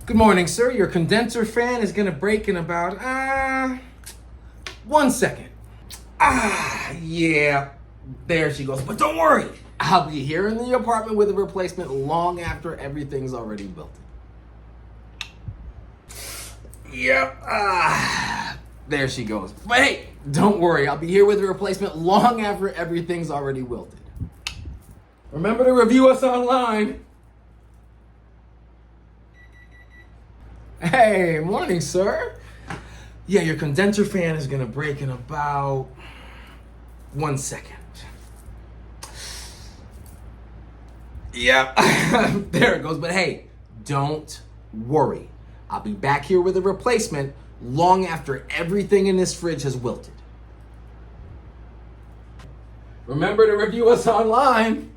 Good morning, sir. Your condenser fan is gonna break in about, 1 second. Yeah. There she goes. But don't worry. I'll be here in the apartment with a replacement long after everything's already built. Yep. There she goes. But hey, don't worry. I'll be here with a replacement long after everything's already wilted. Remember to review us online. Hey, morning, sir. Yeah, your condenser fan is gonna break in about 1 second. Yep, there it goes. But hey, don't worry. I'll be back here with a replacement long after everything in this fridge has wilted. Remember to review us online.